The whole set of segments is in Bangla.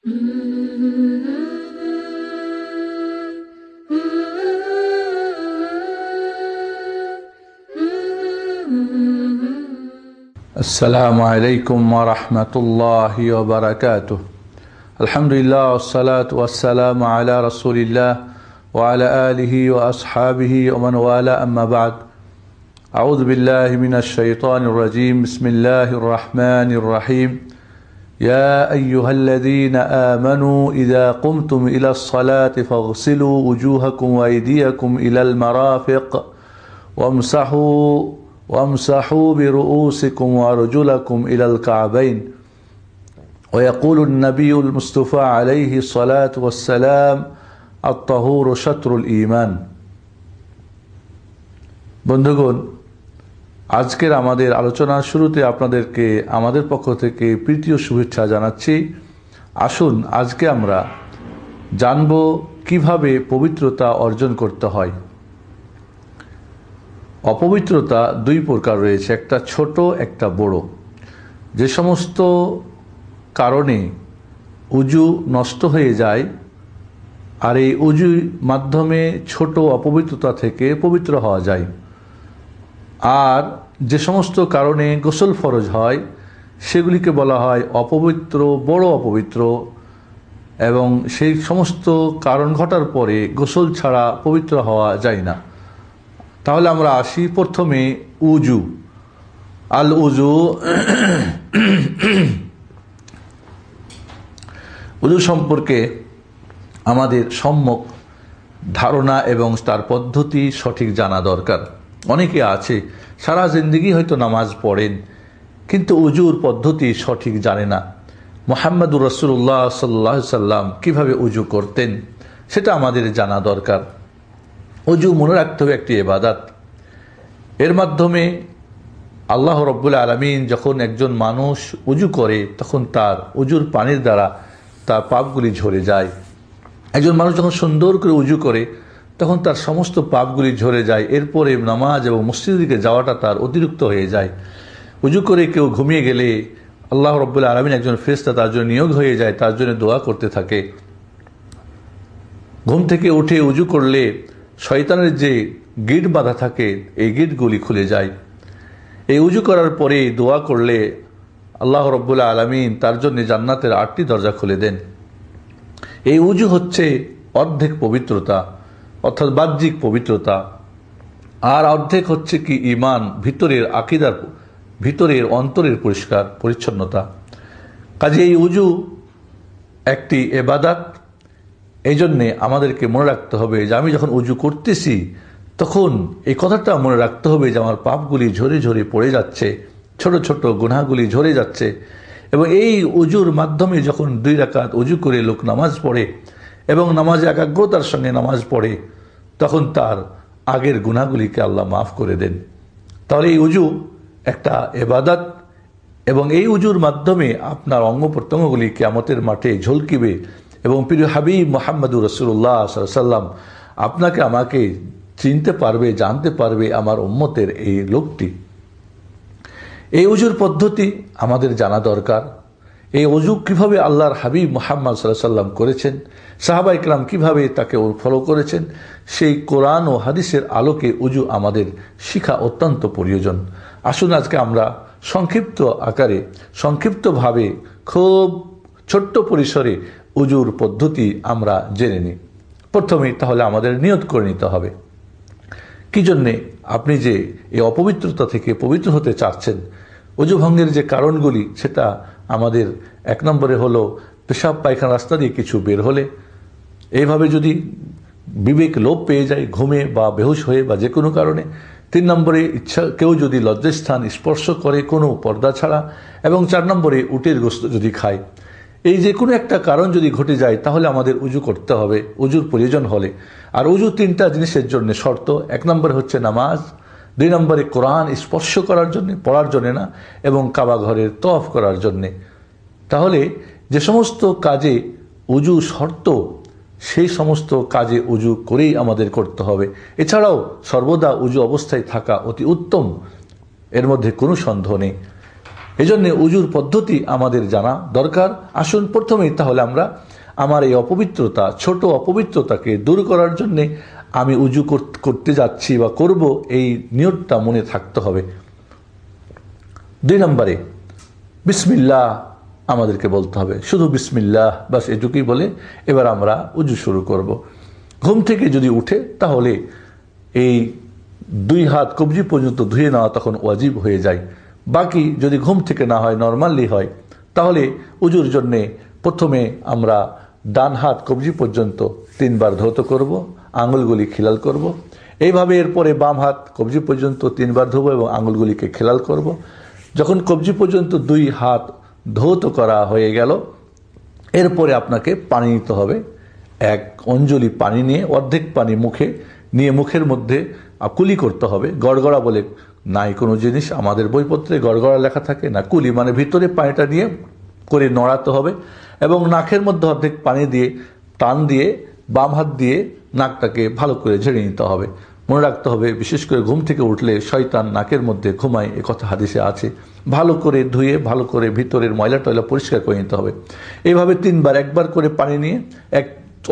السلام عليكم ورحمة الله وبركاته. الحمد لله والصلاة والسلام على رسول الله وعلى آله وأصحابه ومن والاه، أما بعد. أعوذ بالله من الشيطان الرجيم. بسم الله الرحمن الرحيم. يا أيها الذين آمنوا إذا قمتم إلى الصلاة فاغسلوا وجوهكم وأيديكم إلى المرافق وامسحوا برؤوسكم وأرجلكم إلى الكعبين. ويقول النبي المصطفى عليه الصلاة والسلام: الطهور شطر الإيمان. বন্ধুগণ, আজকের আমাদের আলোচনার শুরুতে আপনাদেরকে আমাদের পক্ষ থেকে প্রীতি ও শুভেচ্ছা জানাচ্ছি। আসুন আজকে আমরা জানব কিভাবে পবিত্রতা অর্জন করতে হয়। অপবিত্রতা দুই প্রকার রয়েছে, একটা ছোট একটা বড়। যে সমস্ত কারণে উজু নষ্ট হয়ে যায়, আর এই উজুর মাধ্যমে ছোট অপবিত্রতা থেকে পবিত্র হওয়া যায়। আর যে সমস্ত কারণে গোসল ফরজ হয় সেগুলিকে বলা হয় অপবিত্র, বড় অপবিত্র। এবং সেই সমস্ত কারণ ঘটার পরে গোসল ছাড়া পবিত্র হওয়া যায় না। তাহলে আমরা আসি প্রথমে উজু। আল উজু, উজু সম্পর্কে আমাদের সম্যক ধারণা এবং তার পদ্ধতি সঠিক জানা দরকার। অনেকে আছে সারা জিন্দগি হয়তো নামাজ পড়েন, কিন্তু উজুর পদ্ধতি সঠিক জানে না। মুহাম্মদুর রাসূলুল্লাহ সাল্লাল্লাহু আলাইহি সাল্লাম কিভাবে উজু করতেন সেটা আমাদের জানা দরকার। উজু মনে রাখতে হবে একটি ইবাদত। এর মাধ্যমে আল্লাহ রাব্বুল আলামিন যখন একজন মানুষ উজু করে তখন তার উজুর পানির দ্বারা তার পাপগুলি ঝরে যায়। একজন মানুষ যখন সুন্দর করে উজু করে তখন তার সমস্ত পাপগুলি ঝরে যায়। এরপরে নামাজ এবং মসজিদের দিকে যাওয়াটা তার অতিরিক্ত হয়ে যায়। উজু করে কেউ ঘুমিয়ে গেলে আল্লাহ রাব্বুল আলামিন একজন ফেরেশতা তার জন্য নিয়োগ হয়ে যায়, তার জন্য দোয়া করতে থাকে। ঘুম থেকে উঠে উজু করলে শয়তানের যে গিট বাঁধা থাকে এই গিটগুলি খুলে যায়। এই উজু করার পরে দোয়া করলে আল্লাহ রাব্বুল আলামিন তার জন্য জান্নাতের 8টি দরজা খুলে দেন। এই উজু হচ্ছে অর্ধেক পবিত্রতা, অর্থাৎ বাহ্যিক পবিত্রতা। আর অর্ধেক হচ্ছে কি ঈমান, ভিতরের আকীদার, ভিতরের অন্তরের পরিষ্কার পরিচ্ছন্নতা। কাজে এই উজু একটি ইবাদত। এই জন্যে আমাদেরকে মনে রাখতে হবে যে আমি যখন উজু করতেছি তখন এই কথাটা মনে রাখতে হবে যে আমার পাপগুলি ঝরে ঝরে পড়ে যাচ্ছে, ছোট ছোট গুনাহগুলি ঝরে যাচ্ছে। এবং এই উজুর মাধ্যমে যখন 2 রাকাত উজু করে লোক নামাজ পড়ে এবং নামাজে একাগ্রতার সঙ্গে নামাজ পড়ে তখন তার আগের গুনাহগুলিকে আল্লাহ মাফ করে দেন। তাহলে এই উজু একটা ইবাদত এবং এই উজুর মাধ্যমে আপনার অঙ্গ প্রত্যঙ্গগুলি কিয়ামতের মাঠে ঝলকিবে। এবং প্রিয় হাবিব মুহাম্মদুর রাসূলুল্লাহ সাল্লাল্লাহু আলাইহি সাল্লাম আপনাকে আমাকে চিনতে পারবে, জানতে পারবে আমার উম্মতের এই লোকটি। এই উজুর পদ্ধতি আমাদের জানা দরকার। এই উজু কিভাবে আল্লাহর হাবিব মুহাম্মদ সাল্লাল্লাহু আলাইহি সাল্লাম করেছেন, সাহাবা ইকরাম কিভাবে তাকে ফলো করেছেন, সেই কোরআন ও হাদিসের আলোকে উজু আমাদের শিখা অত্যন্ত প্রয়োজন। আসুন আজকে আমরা সংক্ষিপ্ত আকারে, সংক্ষিপ্তভাবে, খুব ছোট্ট পরিসরে উজুর পদ্ধতি আমরা জেনে নিই। প্রথমে তাহলে আমাদের নিয়ত করে নিতে হবে কি জন্যে আপনি যে এই অপবিত্রতা থেকে পবিত্র হতে চাচ্ছেন। উজু ভঙ্গের যে কারণগুলি সেটা আমাদের 1 নম্বরে হলো পেশাব পায়খানা রাস্তা দিয়ে কিছু বের হলে, এইভাবে যদি বিবেক লোপ পেয়ে যায় ঘুমে বা বেহুশ হয়ে বা যে কোনো কারণে। 3 নম্বরে কেউ যদি লজ্জাস্থান স্পর্শ করে কোনো পর্দা ছাড়া, এবং 4 নম্বরে উটের গোশত যদি খায়। এই যে কোনো একটা কারণ যদি ঘটে যায় তাহলে আমাদের উজু করতে হবে উজুর প্রয়োজন হলে। আর উজু 3টা জিনিসের জন্য শর্ত। 1 নম্বরে হচ্ছে নামাজ, 2 নম্বরে কোরআন স্পর্শ করার জন্য, পড়ার জন্য না, এবং কাবা ঘরের তওয়াফ করার জন্যে। তাহলে যে সমস্ত কাজে উজু শর্ত সেই সমস্ত কাজে উজু করেই আমাদের করতে হবে। এছাড়াও সর্বদা উজু অবস্থায় থাকা অতি উত্তম, এর মধ্যে কোনো সন্দেহ নেই। এই জন্যে উজুর পদ্ধতি আমাদের জানা দরকার। আসুন প্রথমেই তাহলে আমরা আমার এই অপবিত্রতা, ছোট অপবিত্রতাকে দূর করার জন্যে আমি উজু করতে যাচ্ছি বা করব, এই নিয়তটা মনে থাকতে হবে। 2 নম্বরে বিসমিল্লাহ আমাদেরকে বলতে হবে, শুধু বিসমিল্লাহ, বাস এটুকুই বলে এবার আমরা উজু শুরু করব। ঘুম থেকে যদি উঠে তাহলে এই 2 হাত কবজি পর্যন্ত ধুয়ে নেওয়া তখন ওয়াজিব হয়ে যায়। বাকি যদি ঘুম থেকে না হয়, নর্মালি হয়, তাহলে উজুর জন্যে প্রথমে আমরা ডান হাত কবজি পর্যন্ত 3 বার ধৌত করব, আঙুলগুলি খিলাল করব। এইভাবে এরপরে বাম হাত কবজি পর্যন্ত 3 বার ধোবো এবং আঙুলগুলিকে খিলাল করব। যখন কবজি পর্যন্ত 2 হাত ধৌত করা হয়ে গেল, এরপরে আপনাকে পানি নিতে হবে। 1 অঞ্জলি পানি নিয়ে অর্ধেক পানি মুখে নিয়ে মুখের মধ্যে কুলি করতে হবে। গড়গড়া বলে নাই কোনো জিনিস, আমাদের বইপত্রে গড়গড়া লেখা থাকে না, কুলি মানে ভিতরে পানিটা নিয়ে করে নড়াতে হবে এবং নাকের মধ্যে অর্ধেক পানি দিয়ে টান দিয়ে বাম হাত দিয়ে নাকটাকে ভালো করে ঝেড়ে নিতে হবে। মনে রাখতে হবে, বিশেষ করে ঘুম থেকে উঠলে শয়তান নাকের মধ্যে ঘুমায়, এ কথা হাদিসে আছে। ভালো করে ধুয়ে ভালো করে ভিতরের ময়লা টয়লা পরিষ্কার করে নিতে হবে। এইভাবে 3 বার, 1 বার করে পানি নিয়ে 1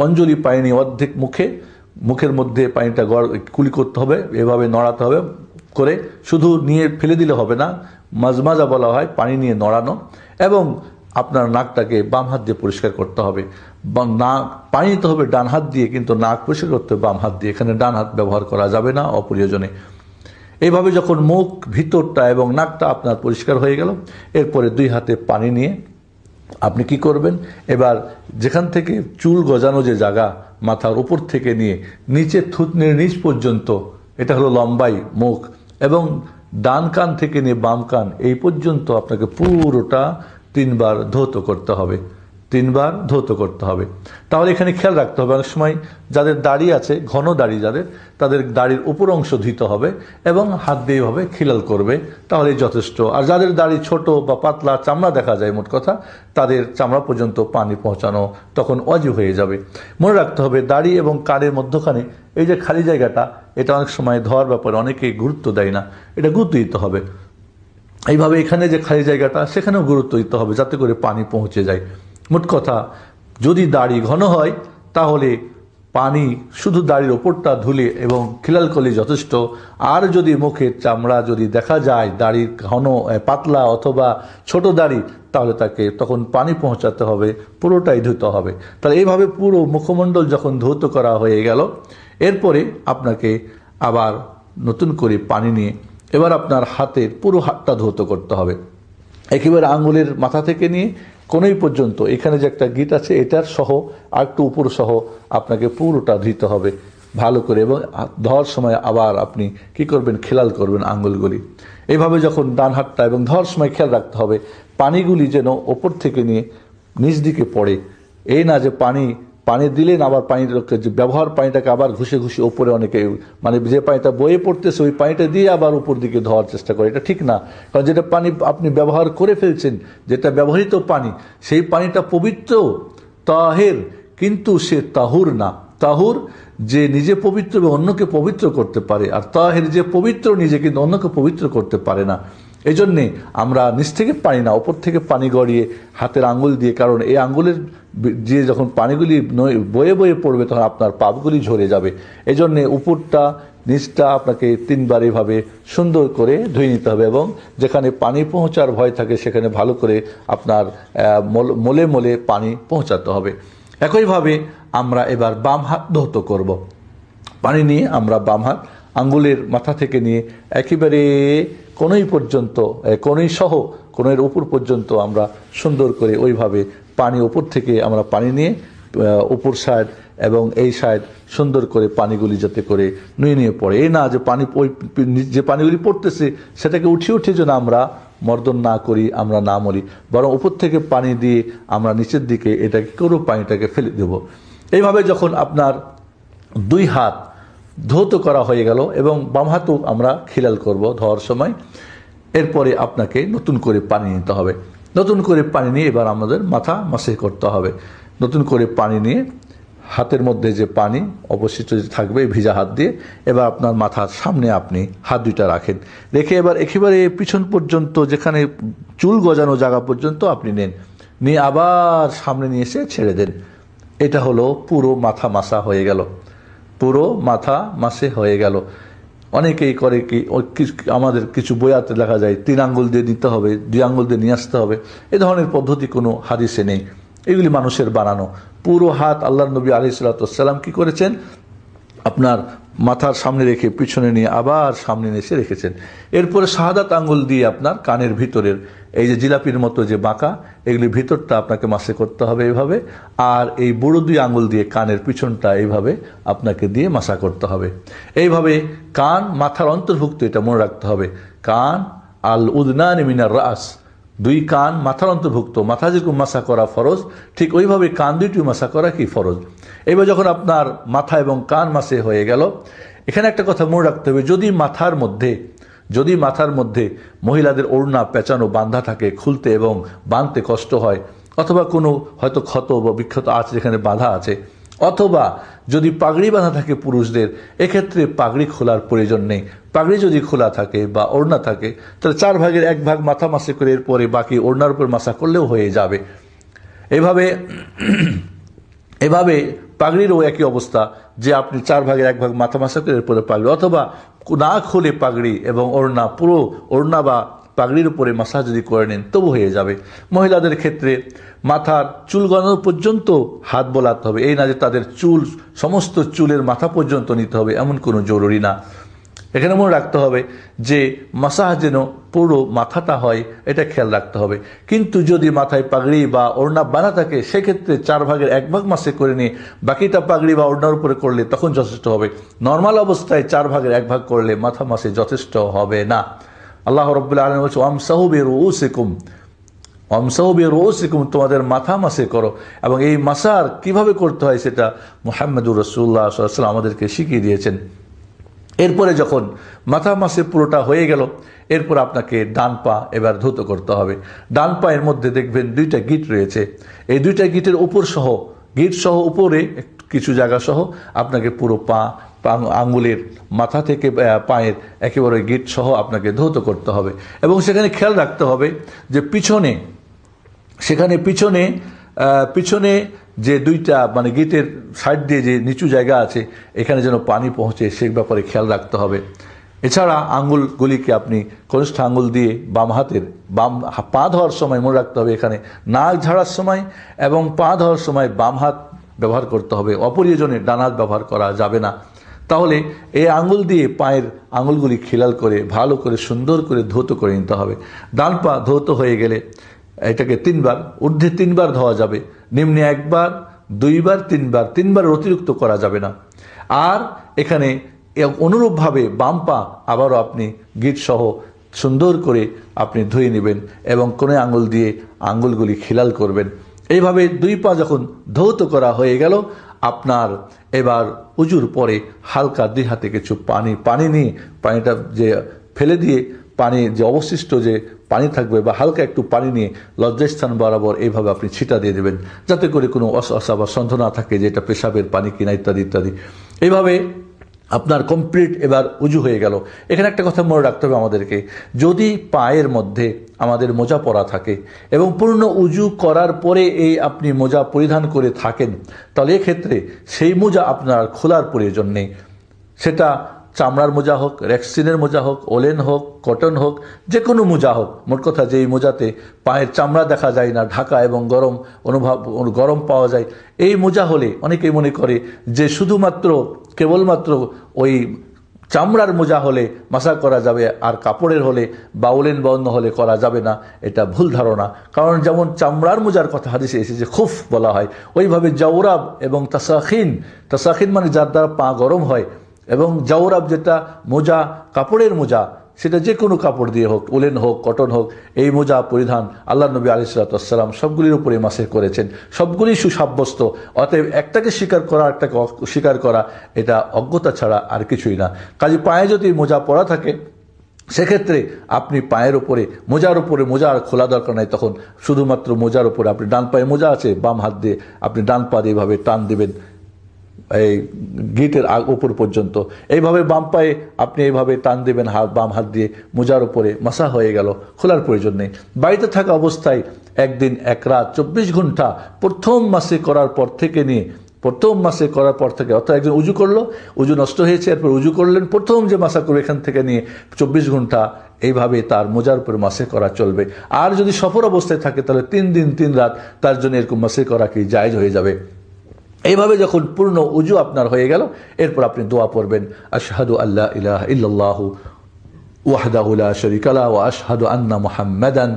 অঞ্জলি পানি নিয়ে অর্ধেক মুখের মধ্যে পানিটা কুলি করতে হবে, এভাবে নড়াতে হবে করে, শুধু নিয়ে ফেলে দিলে হবে না, মাজমাজা বলা হয়, পানি নিয়ে নড়ানো। এবং আপনার নাকটাকে বাম হাত দিয়ে পরিষ্কার করতে হবে। পানি নিতে হবে ডান হাত দিয়ে, কিন্তু নাক পরিষ্কার করতে হবে বাম হাত দিয়ে, এখানে ডান হাত ব্যবহার করা যাবে না অপ্রয়োজনে। এইভাবে যখন মুখ, ভিতরটা এবং নাকটা আপনার পরিষ্কার হয়ে গেল, এরপরে 2 হাতে পানি নিয়ে আপনি কি করবেন, এবার যেখান থেকে চুল গজানো যে জায়গা, মাথার উপর থেকে নিয়ে নিচে থুতনির নিচ পর্যন্ত, এটা হলো লম্বাই মুখ, এবং ডান কান থেকে নিয়ে বাম কান এই পর্যন্ত আপনাকে পুরোটা 3 বার ধৌত করতে হবে। 3 বার ধৌত করতে হবে। তাহলে এখানে খেয়াল রাখতে হবে, অনেক সময় যাদের দাড়ি আছে, ঘন দাড়ি যাদের, তাদের দাড়ির উপর অংশ ধুতে হবে এবং হাত দিয়ে এভাবে খিলাল করবে, তাহলে যথেষ্ট। আর যাদের দাড়ি ছোট বা পাতলা, চামড়া দেখা যায়, মোট কথা, তাদের চামড়া পর্যন্ত পানি পৌঁছানো তখন ওয়াজিব হয়ে যাবে। মনে রাখতে হবে, দাড়ি এবং কানের মধ্যখানে এই যে খালি জায়গাটা, এটা অনেক সময় ধোয়ার ব্যাপারে অনেকে গুরুত্ব দেয় না, এটা গুরুত্ব দিতে হবে। এইভাবে এখানে যে খালি জায়গাটা, সেখানেও গুরুত্ব দিতে হবে যাতে করে পানি পৌঁছে যায়। মোট কথা, যদি দাড়ি ঘন হয় তাহলে পানি শুধু দাড়ির ওপরটা ধুলে এবং খিলাল করলে যথেষ্ট। আর যদি মুখের চামড়া যদি দেখা যায় দাড়ির ঘন, পাতলা অথবা ছোট দাড়ি, তাহলে তাকে তখন পানি পৌঁছাতে হবে, পুরোটাই ধুতে হবে। তাহলে এইভাবে পুরো মুখমণ্ডল যখন ধৌত করা হয়ে গেল, এরপরে আপনাকে আবার নতুন করে পানি নিয়ে এবার আপনার হাতের পুরো হাতটা ধৌত করতে হবে, একেবারে আঙ্গুলের মাথা থেকে নিয়ে কোনোই পর্যন্ত, এখানে যে একটা গিট আছে এটার সহ আর একটু উপর সহ আপনাকে পুরোটা ধুতে হবে ভালো করে। এবং ধোয়ার সময় আবার আপনি কি করবেন, খেলাল করবেন আঙ্গুলগুলি। এইভাবে যখন ডান হাতটা, এবং ধোয়ার সময় খেয়াল রাখতে হবে পানিগুলি যেন ওপর থেকে নিয়ে নিচ দিকে পড়ে, এই না যে পানি দিলেন আবার ব্যবহার পানিটাকে আবার ঘুষে ওপরে, অনেকে মানে যে পানিটা বয়ে পড়তেছে ওই পানিটা দিয়ে আবার উপর দিকে ধোয়ার চেষ্টা করে, এটা ঠিক না। কারণ যেটা পানি আপনি ব্যবহার করে ফেলছেন, যেটা ব্যবহৃত পানি, সেই পানিটা পবিত্র, তাহের, কিন্তু সে তাহুর না। তাহুর যে নিজে পবিত্র এবং অন্যকে পবিত্র করতে পারে, আর তাহের যে পবিত্র নিজে কিন্তু অন্যকে পবিত্র করতে পারে না। এই জন্যে আমরা নিচ থেকে পানি না, ওপর থেকে পানি গড়িয়ে হাতের আঙ্গুল দিয়ে, কারণ এই আঙ্গুলের যে যখন পানিগুলি বয়ে বয়ে পড়বে তখন আপনার পাপগুলি ঝরে যাবে। এই জন্যে উপরটা নিচটা আপনাকে 3 বার এভাবে সুন্দর করে ধুয়ে নিতে হবে, এবং যেখানে পানি পৌঁছার ভয় থাকে সেখানে ভালো করে আপনার মলে মলে পানি পৌঁছাতে হবে। একইভাবে আমরা এবার বাম হাত ধৌত করব। পানি নিয়ে আমরা বাম হাত আঙ্গুলের মাথা থেকে নিয়ে একেবারে কোনোই পর্যন্ত, কোনোই সহ কোনোর উপর পর্যন্ত আমরা সুন্দর করে ওইভাবে পানি উপর থেকে আমরা পানি নিয়ে উপর সাইড এবং এই সাইড সুন্দর করে পানিগুলি যাতে করে নুয়ে পড়ে। এই না যে পানি ওই যে পানিগুলি পড়তেছে সেটাকে উঠিয়ে যেন আমরা মর্দন না করি, আমরা না মরি, বরং উপর থেকে পানি দিয়ে আমরা নিচের দিকে এটাকে করো পানিটাকে ফেলে দেব। এইভাবে যখন আপনার 2 হাত ধৌত করা হয়ে গেল এবং বাম হাতও আমরা খিলাল করব ধোয়ার সময়, এরপরে আপনাকে নতুন করে পানি নিতে হবে। নতুন করে পানি নিয়ে এবার আমাদের মাথা মাসে করতে হবে। নতুন করে পানি নিয়ে হাতের মধ্যে যে পানি অবশিষ্ট যে থাকবে ভিজা হাত দিয়ে এবার আপনার মাথার সামনে আপনি হাত দুইটা রাখেন, রেখে এবার একেবারে পিছন পর্যন্ত যেখানে চুল গজানো জায়গা পর্যন্ত আপনি নেন, নিয়ে আবার সামনে নিয়ে এসে ছেড়ে দেন। এটা হলো পুরো মাথা মাসা হয়ে গেল, পুরো মাথা মাসে হয়ে গেল। অনেকেই করে কি আমাদের কিছু বইয়াতে লেখা যায় 3 আঙ্গুল দিয়ে নিতে হবে, 2 আঙ্গুল দিয়ে নিয়ে আসতে হবে। এ ধরনের পদ্ধতি কোনো হাদিসে নেই, এগুলি মানুষের বানানো। পুরো হাত আল্লাহর নবী আলাইহিস সালাতু ওয়াস সালাম কি করেছেন, আপনার মাথার সামনে রেখে পিছনে নিয়ে আবার সামনে এসে রেখেছেন। এরপরে শাহাদাত আঙ্গুল দিয়ে আপনার কানের ভিতরের এই যে জিলাপির মতো যে বাঁকা এগুলির ভিতরটা আপনাকে মাসে করতে হবে এইভাবে, আর এই বুড়ো 2 আঙ্গুল দিয়ে কানের পিছনটা এইভাবে আপনাকে দিয়ে মাসা করতে হবে। এইভাবে কান মাথার অন্তর্ভুক্ত, এটা মনে রাখতে হবে। কান আল উদনান মিনার রাস, 2 কান মাথার অন্তর্ভুক্ত। মাথা যেরকম মাসা করা ফরজ, ঠিক ওইভাবে কান 2টিও মাসা করা কি ফরজ। এবার যখন আপনার মাথা এবং কান মাসে হয়ে গেল, এখানে একটা কথা মনে রাখতে হবে, যদি মাথার মধ্যে মহিলাদের ওড়না পেঁচানো বাঁধা থাকে, খুলতে এবং বাঁধতে কষ্ট হয়, অথবা কোনো হয়তো ক্ষত বা বিক্ষত আছে যেখানে বাঁধা আছে, অথবা যদি পাগড়ি বাঁধা থাকে পুরুষদের, এক্ষেত্রে পাগড়ি খোলার প্রয়োজন নেই। পাগড়ি যদি খোলা থাকে বা ওড়না থাকে তাহলে 4 ভাগের 1 ভাগ মাথা মাসে করে এরপরে বাকি ওড়নার উপর মাসা করলেও হয়ে যাবে। এভাবে পাগড়িরও একই অবস্থা, যে আপনি 4 ভাগের 1 ভাগ মাথা মাসা করে এরপরে পাগড়ি, অথবা না খুলে পাগড়ি এবং ওড়না, পুরো ওড়না বা পাগড়ির উপরে মাসা যদি করে নেন তবু হয়ে যাবে। মহিলাদের ক্ষেত্রে মাথার চুল গণানো পর্যন্ত হাত বোলাতে হবে, এই না যে তাদের সমস্ত চুলের মাথা পর্যন্ত নিতে হবে, এমন কোনো জরুরি না। এখানে মনে রাখতে হবে যে মাসাহ যেন পুরো মাথাটা হয়, এটা খেয়াল রাখতে হবে। কিন্তু যদি মাথায় পাগড়ি বা ওড়না বাঁধা থাকে, সেক্ষেত্রে 4 ভাগের 1 ভাগ মাসে করে নিয়ে বাকিটা পাগড়ি বা ওড়নার উপরে করলে তখন যথেষ্ট হবে। নর্মাল অবস্থায় 4 ভাগের 1 ভাগ করলে মাথা মাসে যথেষ্ট হবে না। আল্লাহ রাব্বুল আলামিন বলছেন ওয়ামসাহু বিরুউসিকুম, তোমাদের মাথা মাসে করো। এবং এই মাসার কিভাবে করতে হয় সেটা মুহাম্মদুর রাসূলুল্লাহ সাল্লাল্লাহু আলাইহি ওয়াসাল্লাম আমাদেরকে শিখিয়ে দিয়েছেন। এরপরে যখন মাথা মাসে পুরোটা হয়ে গেল, এরপর আপনাকে ডান পা এবার ধৌত করতে হবে। ডান পায়ের মধ্যে দেখবেন 2টা গিট রয়েছে, এই 2টা গিটের উপর সহ, গিট সহ উপরে কিছু জায়গা সহ আপনাকে পুরো পা আঙ্গুলের মাথা থেকে পায়ের একেবারে গিট সহ আপনাকে ধৌত করতে হবে। এবং সেখানে খেয়াল রাখতে হবে যে পিছনে যে 2টা মানে গিটের সাইড দিয়ে যে নিচু জায়গা আছে, এখানে যেন পানি পৌঁছে সে ব্যাপারে খেয়াল রাখতে হবে। এছাড়া আঙ্গুলগুলিকে আপনি কনিষ্ঠ আঙ্গুল দিয়ে বাম পা ধোয়ার সময় মনে রাখতে হবে, এখানে নাক ঝাড়ার সময় এবং পা ধোয়ার সময় বাম হাত ব্যবহার করতে হবে, অপ্রয়োজনে ডান হাত ব্যবহার করা যাবে না। তাহলে এই আঙ্গুল দিয়ে পায়ের আঙ্গুলগুলি খিলাল করে ভালো করে সুন্দর করে ধৌত করে নিতে হবে। ডান পা ধৌত হয়ে গেলে এটাকে 3 বার, ঊর্ধ্বে 3 বার ধোয়া যাবে, নিম্নে 1 বার, 2 বার, 3 বার, 3 বার অতিরিক্ত করা যাবে না। আর এখানে অনুরূপভাবে বাম পা আবারও আপনি গিট সহ সুন্দর করে আপনি ধুয়ে নেবেন এবং কোণে আঙ্গুল দিয়ে আঙ্গুলগুলি খিলাল করবেন। এইভাবে 2 পা যখন ধৌত করা হয়ে গেল, আপনার এবার উজুর পরে হালকা 2 হাতে কিছু পানি নিয়ে পানিটা যে ফেলে দিয়ে পানি যে অবশিষ্ট যে পানি থাকবে বা হালকা একটু পানি নিয়ে লজ্জাস্থান বরাবর এইভাবে আপনি ছিটা দিয়ে দেবেন, যাতে করে কোনো অসা বা সন্দেহ না থাকে যে এটা পেশাবের পানি কিনা ইত্যাদি ইত্যাদি। এইভাবে আপনার কমপ্লিট এবার উজু হয়ে গেল। এখানে একটা কথা মনে রাখতে হবে আমাদেরকে, যদি পায়ের মধ্যে আমাদের মোজা পরা থাকে এবং পূর্ণ উজু করার পরে এই আপনি মোজা পরিধান করে থাকেন, তাহলে এক্ষেত্রে সেই মোজা আপনার খোলার প্রয়োজন নেই। সেটা চামড়ার মোজা হোক, রেক্সিনের মোজা হোক, ওলেন হোক, কটন হোক, যে কোনো মোজা হোক। মোট কথা যে এই মোজাতে পায়ের চামড়া দেখা যায় না, ঢাকা এবং গরম পাওয়া যায়, এই মোজা হলে অনেকেই মনে করে যে শুধুমাত্র কেবলমাত্র ওই চামড়ার মোজা হলে মাসা করা যাবে, আর কাপড়ের হলে বা ওলেন বা অন্য হলে করা যাবে না। এটা ভুল ধারণা। কারণ যেমন চামড়ার মোজার কথা হাদিসে এসেছে খুফ বলা হয়, ওইভাবে জাওরাব এবং তাসাখিন মানে যার দ্বারা পা গরম হয়, এবং জাওরাব যেটা মোজা কাপড়ের মোজা, সেটা যে কোনো কাপড় দিয়ে হোক, উলেন হোক, কটন হোক, এই মোজা পরিধান আল্লাহ নবী আলাইহিস সালাতু ওয়াস সালাম সবগুলির উপরে মাসে করেছেন, সবগুলি সুসাব্যস্ত। অতএব একটাকে স্বীকার করা একটাকে অস্বীকার করা এটা অজ্ঞতা ছাড়া আর কিছুই না। কাজে পায়ে যদি মোজা পরা থাকে সেক্ষেত্রে আপনি পায়ের উপরে মোজা আর খোলা দরকার নাই, তখন শুধুমাত্র মোজার উপরে আপনি ডান পায়ে মোজা আছে, বাম হাত দিয়ে আপনি ডান পা দিয়ে এভাবে টান দেবেন, এই গিটের উপর পর্যন্ত। এইভাবে বাম পায়ে আপনি এইভাবে টান দেবেন, বাম হাত দিয়ে মোজার উপরে মাসা হয়ে গেল, খোলার প্রয়োজন নেই। বাড়িতে থাকা অবস্থায় একদিন এক রাত 24 ঘন্টা প্রথম মাসে করার পর থেকে অর্থাৎ একজন উজু করলো, উজু নষ্ট হয়েছে, এরপর উজু করলেন, প্রথম যে মাসা করবে এখান থেকে নিয়ে 24 ঘন্টা এইভাবে তার মোজার উপর মাসে করা চলবে। আর যদি সফর অবস্থায় থাকে তাহলে 3 দিন 3 রাত তার জন্য এরকম মাসে করা কি জায়েজ হয়ে যাবে। এইভাবে যখন পূর্ণ উজু আপনার হয়ে গেল, এরপর আপনি দোয়া পড়বেন, আশহাদু আল্লা ইলাহা ইল্লাল্লাহু ওয়াহদাহু লা শারীকা লাহু ওয়া আশহাদু আন্না মুহাম্মাদান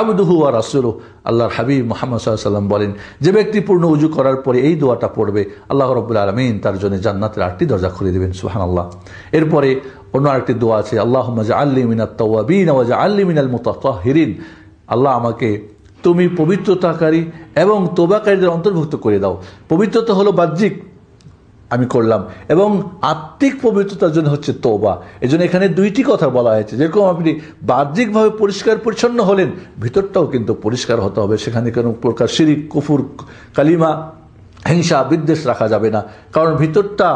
আবদুহু ওয়া রাসূলুহু। আল্লাহর হাবিব মুহাম্মদ সাল্লাল্লাহু আলাইহি ওয়াসাল্লাম বলেন, যে ব্যক্তি পূর্ণ উজু করার পরে এই দোয়াটা পড়বে, আল্লাহ রাব্বুল আলামিন তার জন্য জান্নাতের 8টি দরজা খুলে দিবেন। সুবহানাল্লাহ। এরপরে অন্য আরেকটি দোয়া আছে, আল্লাহুম্মা জাআলনি মিনাত তাওয়াবিন ওয়া জাআলনি মিনাল মুতাতাহহিরিন। আল্লাহ আমাকে তুমি পবিত্রতাকারী এবং তওবাকারীদের অন্তর্ভুক্ত করে দাও। পবিত্রতা হলো বাহ্যিক, আমি করলাম, এবং আত্মিক পবিত্রতার জন্য হচ্ছে তওবা। এজন্য এখানে 2টি কথা বলা হয়েছে। যেরকম আপনি বাহ্যিকভাবে পরিষ্কার পরিচ্ছন্ন হলেন, ভিতরটাও কিন্তু পরিষ্কার হতে হবে। সেখানে কোনো প্রকার শিরিক, কুফর, কালিমা, হিংসা, বিদ্বেষ রাখা যাবে না। কারণ ভিতরটা,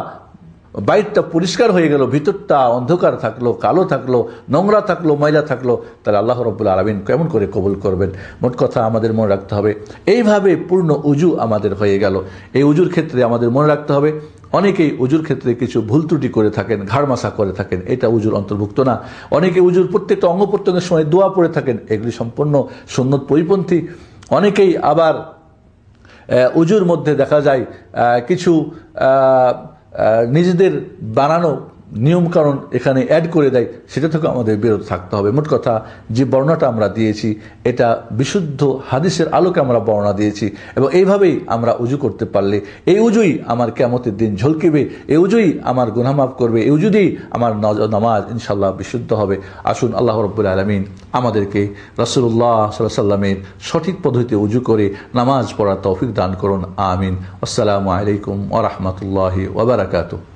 বাইরটা পরিষ্কার হয়ে গেল, ভিতরটা অন্ধকার থাকলো, কালো থাকলো, নোংরা থাকলো, ময়লা থাকলো, তাহলে আল্লাহ রাব্বুল আলামিন কেমন করে কবুল করবেন? মোট কথা আমাদের মনে রাখতে হবে, এইভাবে পূর্ণ উজু আমাদের হয়ে গেল। এই উজুর ক্ষেত্রে আমাদের মনে রাখতে হবে, অনেকেই উজুর ক্ষেত্রে কিছু ভুল ত্রুটি করে থাকেন, ঘাড় মাসা করে থাকেন, এটা উজুর অন্তর্ভুক্ত না। অনেকে উজুর প্রত্যেকটা অঙ্গ প্রত্যঙ্গের সময় দোয়া পড়ে থাকেন, এগুলি সম্পূর্ণ সুন্নত পরিপন্থী। অনেকেই আবার উজুর মধ্যে দেখা যায় কিছু নিজেদের বানানো নিয়মকানুন এখানে অ্যাড করে দেয়, সেটা থেকে আমাদের বিরত থাকতে হবে। মোট কথা, যে বর্ণনাটা আমরা দিয়েছি এটা বিশুদ্ধ হাদিসের আলোকে আমরা বর্ণনা দিয়েছি, এবং এইভাবেই আমরা উজু করতে পারলে এই উজুই আমার কিয়ামতের দিন ঝলকিবে, এই উজুই আমার গুনাহ মাফ করবে, এই উজু দিয়েই আমার নামাজ ইনশাআল্লাহ বিশুদ্ধ হবে। আসুন আল্লাহ রাব্বুল আলামিন আমাদেরকে রাসূলুল্লাহ সাল্লাল্লাহু আলাইহি ওয়াসাল্লামের সঠিক পদ্ধতিতে উজু করে নামাজ পড়ার তৌফিক দান করুন। আমিন। আসসালামু আলাইকুম ওয়া রাহমাতুল্লাহি ওয়া বারাকাতুহু।